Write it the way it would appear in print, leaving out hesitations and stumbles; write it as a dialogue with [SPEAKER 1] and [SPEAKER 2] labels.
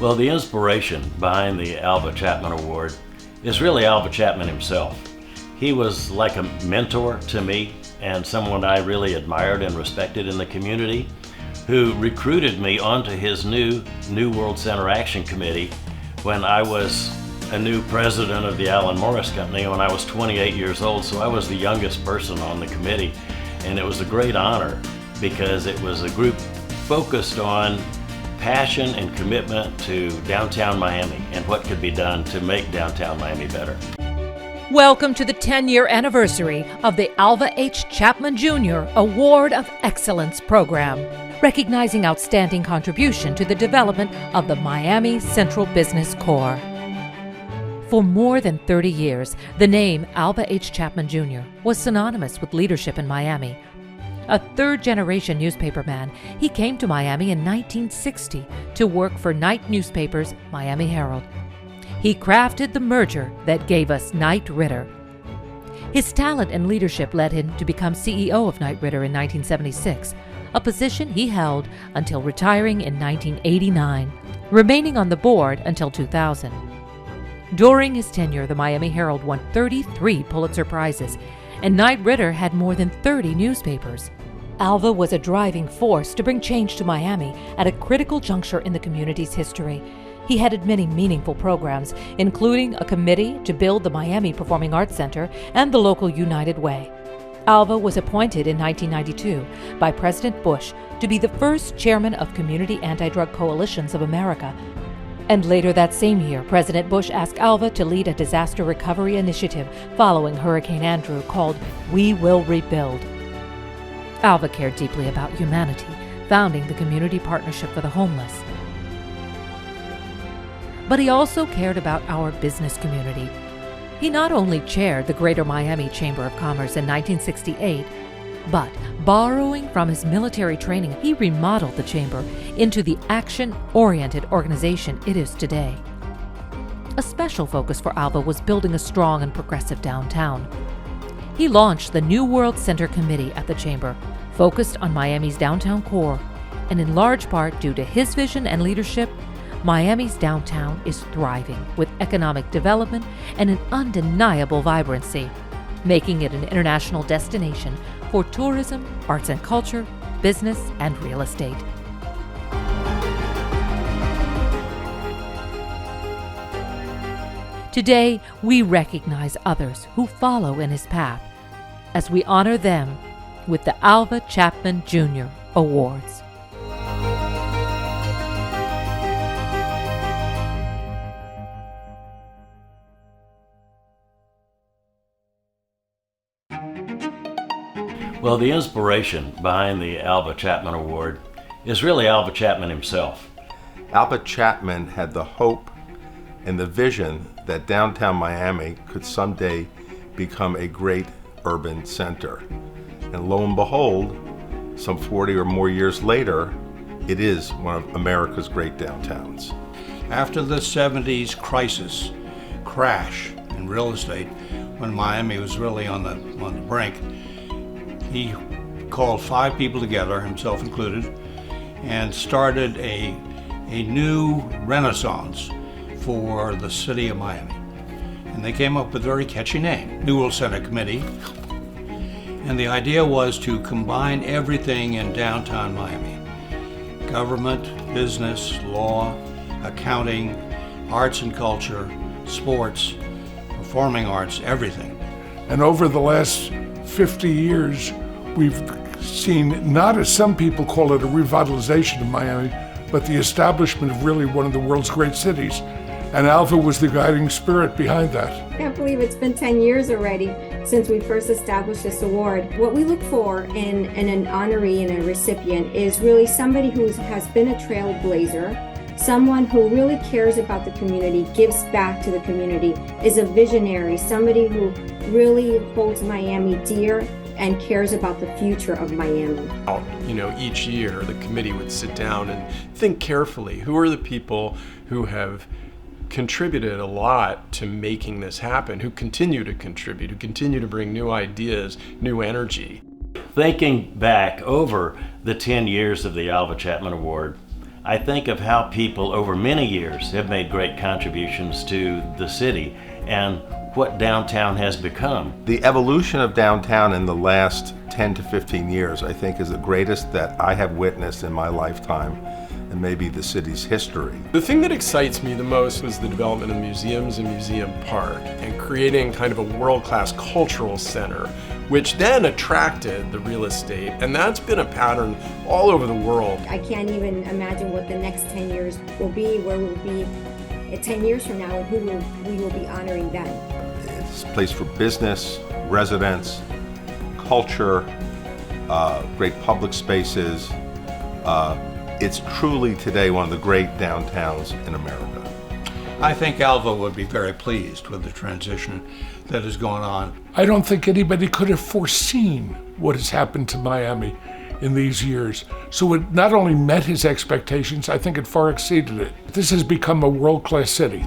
[SPEAKER 1] Well, the inspiration behind the Alvah Chapman Award is really Alvah Chapman himself. He was like a mentor to me and someone I really admired and respected in the community, who recruited me onto his New World Center Action Committee when I was a new president of the Allen Morris Company when I was 28 years old. So I was the youngest person on the committee, and it was a great honor because it was a group focused on passion and commitment to downtown Miami and what could be done to make downtown Miami better.
[SPEAKER 2] Welcome to the 10-year anniversary of the Alvah H. Chapman Jr. Award of Excellence program, recognizing outstanding contribution to the development of the Miami Central Business Core. For more than 30 years, the name Alvah H. Chapman Jr. was synonymous with leadership in Miami. A third-generation newspaperman, he came to Miami in 1960 to work for night newspaper's Miami Herald. He crafted the merger that gave us Knight Ridder. His talent and leadership led him to become CEO of Knight Ridder in 1976, a position he held until retiring in 1989, remaining on the board until 2000. During his tenure, the Miami Herald won 33 Pulitzer Prizes, and Knight Ridder had more than 30 newspapers. Alvah was a driving force to bring change to Miami at a critical juncture in the community's history. He headed many meaningful programs, including a committee to build the Miami Performing Arts Center and the local United Way. Alvah was appointed in 1992 by President Bush to be the first chairman of Community Anti-Drug Coalitions of America. And later that same year, President Bush asked Alvah to lead a disaster recovery initiative following Hurricane Andrew called We Will Rebuild. Alvah cared deeply about humanity, founding the Community Partnership for the Homeless. But he also cared about our business community. He not only chaired the Greater Miami Chamber of Commerce in 1968, but borrowing from his military training, he remodeled the chamber into the action-oriented organization it is today. A special focus for Alvah was building a strong and progressive downtown. He launched the New World Center Committee at the chamber, focused on Miami's downtown core, and in large part due to his vision and leadership, Miami's downtown is thriving with economic development and an undeniable vibrancy, making it an international destination for tourism, arts and culture, business, and real estate. Today, we recognize others who follow in his path as we honor them with the Alvah Chapman Jr. Awards.
[SPEAKER 1] Well, the inspiration behind the Alvah Chapman Award is really Alvah Chapman himself.
[SPEAKER 3] Alvah Chapman had the hope and the vision that downtown Miami could someday become a great urban center. And lo and behold, some 40 or more years later, it is one of America's great downtowns.
[SPEAKER 4] After the 70s crisis, crash in real estate, when Miami was really on the brink, he called 5 people together, himself included, and started a new renaissance for the city of Miami. And they came up with a very catchy name, New World Center Committee. And the idea was to combine everything in downtown Miami: government, business, law, accounting, arts and culture, sports, performing arts, everything.
[SPEAKER 5] And over the last 50 years, we've seen, not as some people call it, a revitalization of Miami, but the establishment of really one of the world's great cities. And Alvah was the guiding spirit behind that.
[SPEAKER 6] I can't believe it's been 10 years already since we first established this award. What we look for in an honoree and a recipient is really somebody who has been a trailblazer, someone who really cares about the community, gives back to the community, is a visionary, somebody who really holds Miami dear and cares about the future of Miami.
[SPEAKER 7] Each year the committee would sit down and think carefully, who are the people who have contributed a lot to making this happen, who continue to contribute, who continue to bring new ideas, new energy.
[SPEAKER 1] Thinking back over the 10 years of the Alvah Chapman Award, I think of how people over many years have made great contributions to the city and what downtown has become.
[SPEAKER 3] The evolution of downtown in the last 10 to 15 years, I think, is the greatest that I have witnessed in my lifetime and maybe the city's history.
[SPEAKER 7] The thing that excites me the most was the development of museums and Museum Park and creating kind of a world-class cultural center, which then attracted the real estate. And that's been a pattern all over the world.
[SPEAKER 6] I can't even imagine what the next 10 years will be, where we'll be 10 years from now, and who we will be honoring then.
[SPEAKER 3] It's a place for business, residents, culture, great public spaces. It's truly today one of the great downtowns in America.
[SPEAKER 4] I think Alvah would be very pleased with the transition that is going on.
[SPEAKER 5] I don't think anybody could have foreseen what has happened to Miami in these years. So it not only met his expectations, I think it far exceeded it. This has become a world-class city.